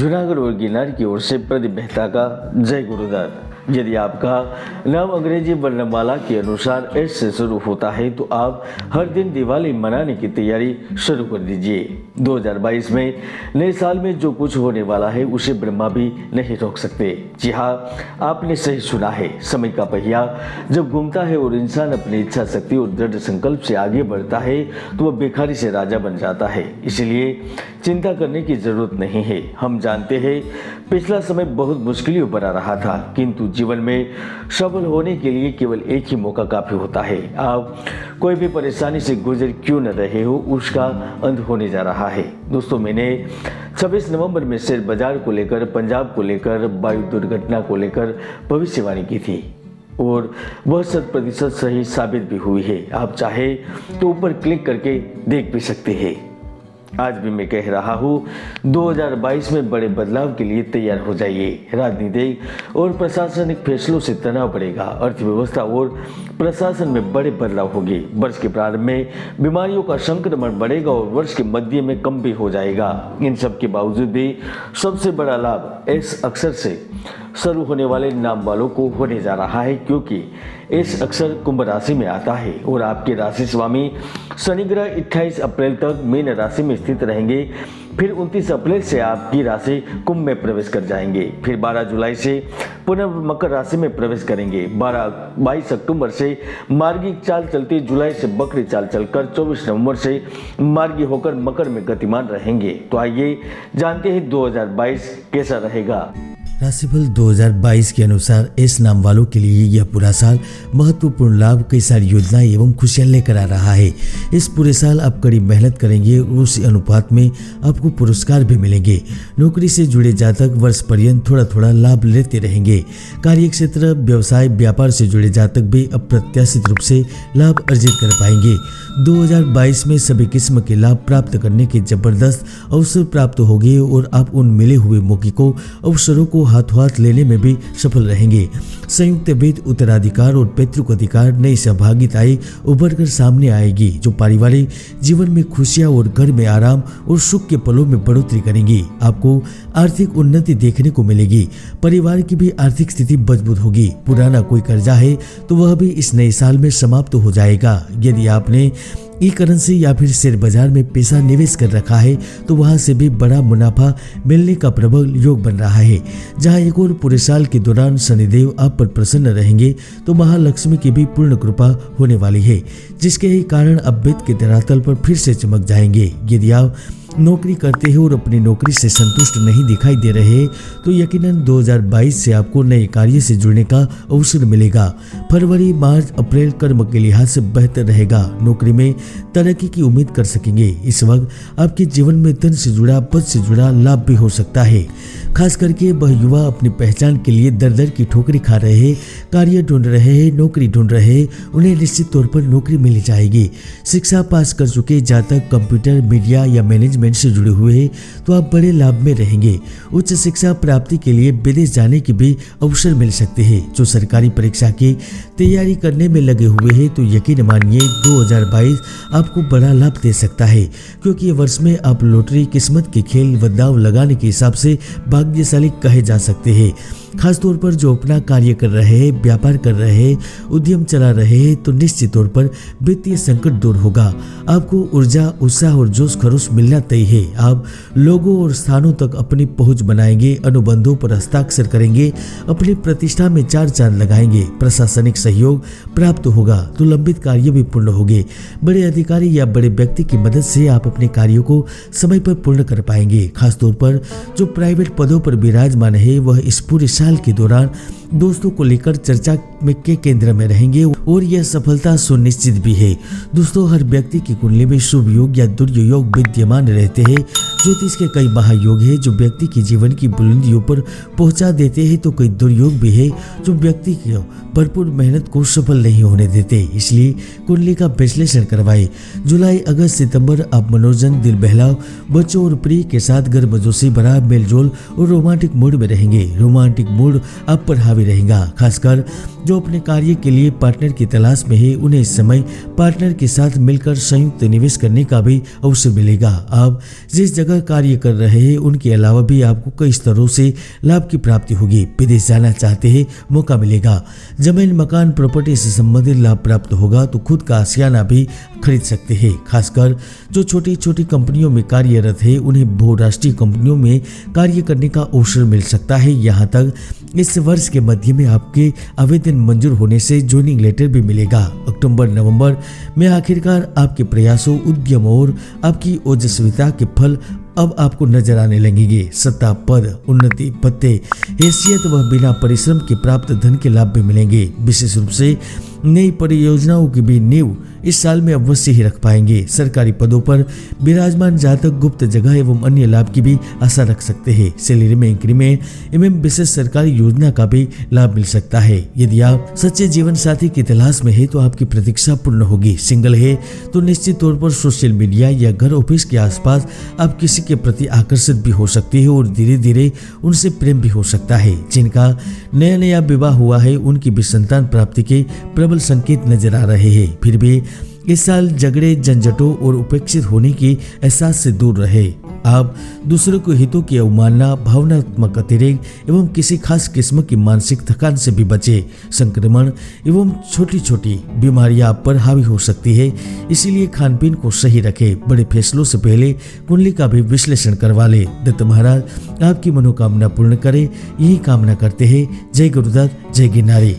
जूनागढ़ और गिरनार की ओर से प्रदीप मेहता का जय गुरुदत्त। यदि आपका नाम अंग्रेजी वर्णमाला के अनुसार एस से शुरू होता है तो आप हर दिन दिवाली मनाने की तैयारी शुरू कर दीजिए। 2022 में नए साल में जो कुछ होने वाला है उसे ब्रह्मा भी नहीं रोक सकते। जी हाँ, आपने सही सुना है। समय का पहिया जब घूमता है और इंसान अपनी इच्छा शक्ति और दृढ़ संकल्प से आगे बढ़ता है तो वह भिखारी से राजा बन जाता है। इसलिए चिंता करने की जरूरत नहीं है। हम जानते हैं पिछला समय बहुत मुश्किलों भरा रहा था, किंतु जीवन में सफल होने के लिए केवल एक ही मौका काफी होता है। आप कोई भी परेशानी से गुजर क्यों न रहे हो, उसका अंत होने जा रहा है। दोस्तों, मैंने 26 नवंबर में शेयर बाजार को लेकर, पंजाब को लेकर, वायु दुर्घटना को लेकर भविष्यवाणी की थी और वह 100% सही साबित भी हुई है। आप चाहे तो ऊपर क्लिक करके देख भी सकते हैं। आज भी मैं कह रहा हूँ, 2022 में बड़े बदलाव के लिए तैयार हो जाइए। राजनीतिक और प्रशासनिक फैसलों से तनाव बढ़ेगा, अर्थव्यवस्था और प्रशासन में बड़े बदलाव होंगे। वर्ष के प्रारंभ में बीमारियों का संक्रमण बढ़ेगा और वर्ष के मध्य में कम भी हो जाएगा। इन सब के बावजूद भी सबसे बड़ा लाभ एस अक्षर से शुरू होने वाले नाम वालों को होने जा रहा है, क्योंकि इस अक्षर कुंभ राशि में आता है और आपके राशि स्वामी शनि ग्रह 28 अप्रैल तक मीन राशि में स्थित रहेंगे। फिर 29 अप्रैल से आपकी राशि कुंभ में प्रवेश कर जाएंगे। फिर 12 जुलाई से पुनः मकर राशि में प्रवेश करेंगे। 22 अक्टूबर से मार्गी चाल चलती, जुलाई से बकरी चाल चलकर 24 नवंबर से मार्गी होकर मकर में गतिमान रहेंगे। तो आइए जानते हैं 2022 कैसा रहेगा। राशिफल 2022 के अनुसार एस नाम वालों के लिए यह पूरा साल महत्वपूर्ण लाभ, कई सारी योजनाएं एवं खुशियां लेकर आ रहा है। इस पूरे साल आप कड़ी मेहनत करेंगे और उस अनुपात में आपको पुरस्कार भी मिलेंगे। नौकरी से जुड़े जातक वर्ष पर्यंत थोड़ा थोड़ा लाभ लेते रहेंगे। कार्य क्षेत्र, व्यवसाय, व्यापार से जुड़े जातक भी अप्रत्याशित रूप से लाभ अर्जित कर पाएंगे। 2022 में सभी किस्म के लाभ प्राप्त करने के जबरदस्त अवसर प्राप्त होंगे और आप उन मिले हुए मौके को, अवसरों को हाथों हाथ लेने में भी सफल रहेंगे। संयुक्त वित्त, उत्तराधिकार और पैतृक अधिकार, नई सहभागिताएं उभर कर सामने आएगी जो पारिवारिक जीवन में खुशियां और घर में आराम और सुख के पलों में बढ़ोतरी करेंगी। आपको आर्थिक उन्नति देखने को मिलेगी। परिवार की भी आर्थिक स्थिति मजबूत होगी। पुराना कोई कर्जा है तो वह भी इस नए साल में समाप्त हो जाएगा। यदि आपने ई करेंसी या फिर शेयर बाजार में पैसा निवेश कर रखा है तो वहां से भी बड़ा मुनाफा मिलने का प्रबल योग बन रहा है। जहां एक और पूरे साल के दौरान शनिदेव आप पर प्रसन्न रहेंगे तो महालक्ष्मी की भी पूर्ण कृपा होने वाली है, जिसके ही कारण आप वित्त के धरातल पर फिर से चमक जाएंगे। यदि आप नौकरी करते हो और अपनी नौकरी से संतुष्ट नहीं दिखाई दे रहे तो यकीनन 2022 से आपको नए कार्य से जुड़ने का अवसर मिलेगा। फरवरी, मार्च, अप्रैल कर्म के लिहाज से बेहतर रहेगा। नौकरी में तरक्की की उम्मीद कर सकेंगे। इस वक्त आपके जीवन में धन से जुड़ा, पद से जुड़ा लाभ भी हो सकता है। खास करके वह युवा अपनी पहचान के लिए दर दर की ठोकरी खा रहे हैं, कार्य ढूंढ रहे हैं, नौकरी ढूंढ रहे हैं, उन्हें निश्चित तौर पर नौकरी मिल जाएगी। शिक्षा पास कर चुके जातक कंप्यूटर, मीडिया या मैनेजमेंट से जुड़े हुए हैं तो आप बड़े लाभ में रहेंगे। उच्च शिक्षा प्राप्ति के लिए विदेश जाने की भी अवसर मिल सकते हैं। जो सरकारी परीक्षा की तैयारी करने में लगे हुए हैं तो यकीन मानिए 2022 आपको बड़ा लाभ दे सकता है, क्योंकि ये वर्ष में आप लॉटरी, किस्मत के खेल व दांव लगाने के हिसाब से भाग्यशाली कहे जा सकते हैं। खासतौर पर जो अपना कार्य कर रहे हैं, व्यापार कर रहे हैं, उद्यम चला रहे हैं तो निश्चित तौर पर वित्तीय संकट दूर होगा। आपको ऊर्जा, उत्साह और जोश खरोश मिलना तय है। आप लोगों और स्थानों तक अपनी पहुंच बनाएंगे, अनुबंधों पर हस्ताक्षर करेंगे, अपनी प्रतिष्ठा में चार चांद लगाएंगे। प्रशासनिक सहयोग प्राप्त होगा तो लंबित कार्य भी पूर्ण होंगे। बड़े अधिकारी या बड़े व्यक्ति की मदद से आप अपने कार्यों को समय पर पूर्ण कर पाएंगे। खासतौर पर जो प्राइवेट पदों पर विराजमान है वह इस पूरे साल के दौरान दोस्तों को लेकर चर्चा के केंद्र में रहेंगे और यह सफलता सुनिश्चित भी है। दोस्तों, हर व्यक्ति की कुंडली में शुभ योग या दुर्योग विद्यमान रहते हैं। ज्योतिष के कई महायोग है जो व्यक्ति के जीवन की बुलंदियों पर पहुंचा देते हैं तो कई दुर्योग भी है जो व्यक्ति की भरपूर मेहनत को सफल नहीं होने देते। इसलिए कुंडली का विश्लेषण करवाएं। जुलाई, अगस्त, सितंबर आप मनोरंजन, दिल बहलाव, बच्चों और प्रिय के साथ गर्मजोशी भरा मेलजोल और रोमांटिक मूड में रहेंगे। रोमांटिक मूड आप पर हावी रहेगा। खासकर जो अपने कार्य के लिए पार्टनर की तलाश में है उन्हें इस समय पार्टनर के साथ मिलकर संयुक्त निवेश करने का भी अवसर मिलेगा। आप जिस जगह जगह कार्य कर रहे हैं उनके अलावा भी आपको कई स्तरों से लाभ की प्राप्ति होगी। विदेश जाना चाहते हैं, मौका मिलेगा। जमीन, मकान, प्रॉपर्टी से संबंधित लाभ प्राप्त होगा तो खुद का आशियाना भी खरीद सकते हैं। खासकर जो छोटी छोटी कंपनियों में कार्यरत है उन्हें बहुराष्ट्रीय कंपनियों में कार्य करने का अवसर मिल सकता है। यहाँ तक इस वर्ष के मध्य में आपके आवेदन मंजूर होने से ज्वाइनिंग लेटर भी मिलेगा। अक्टूबर-नवंबर में आखिरकार आपके प्रयासों, उद्यम और आपकी ओजस्विता के फल अब आपको नजर आने लगेंगे। सत्ता, पद, उन्नति, पत्ते, हैसियत व बिना परिश्रम के प्राप्त धन के लाभ भी मिलेंगे। विशेष रूप से नई परियोजनाओं की भी नींव इस साल में अवश्य ही रख पाएंगे। सरकारी पदों पर विराजमान जातक गुप्त जगह एवं अन्य लाभ की भी आशा रख सकते हैं। सैलरी में इंक्रीमेंट एवं विशेष सरकारी योजना का भी लाभ मिल सकता है। यदि आप सच्चे जीवन साथी की तलाश में है तो आपकी प्रतीक्षा पूर्ण होगी। सिंगल है तो निश्चित तौर पर सोशल मीडिया या घर ऑफिस के आसपास आप किसी के प्रति आकर्षित भी हो सकती है और धीरे धीरे उनसे प्रेम भी हो सकता है। जिनका नया नया विवाह हुआ है उनकी भी संतान प्राप्ति के प्रबल संकेत नजर आ रहे हैं। फिर भी इस साल झगड़े, झंझटों और उपेक्षित होने के एहसास से दूर रहे। आप दूसरों के हितों की अवमानना, भावनात्मक अतिरेक एवं किसी खास किस्म की मानसिक थकान से भी बचे। संक्रमण एवं छोटी छोटी बीमारियां आप पर हावी हो सकती है, इसीलिए खान पीन को सही रखें। बड़े फैसलों से पहले कुंडली का भी विश्लेषण करवा ले। दत्त महाराज आपकी मनोकामना पूर्ण करे, यही कामना करते हैं। जय गुरुदत्त, जय गिरनारी।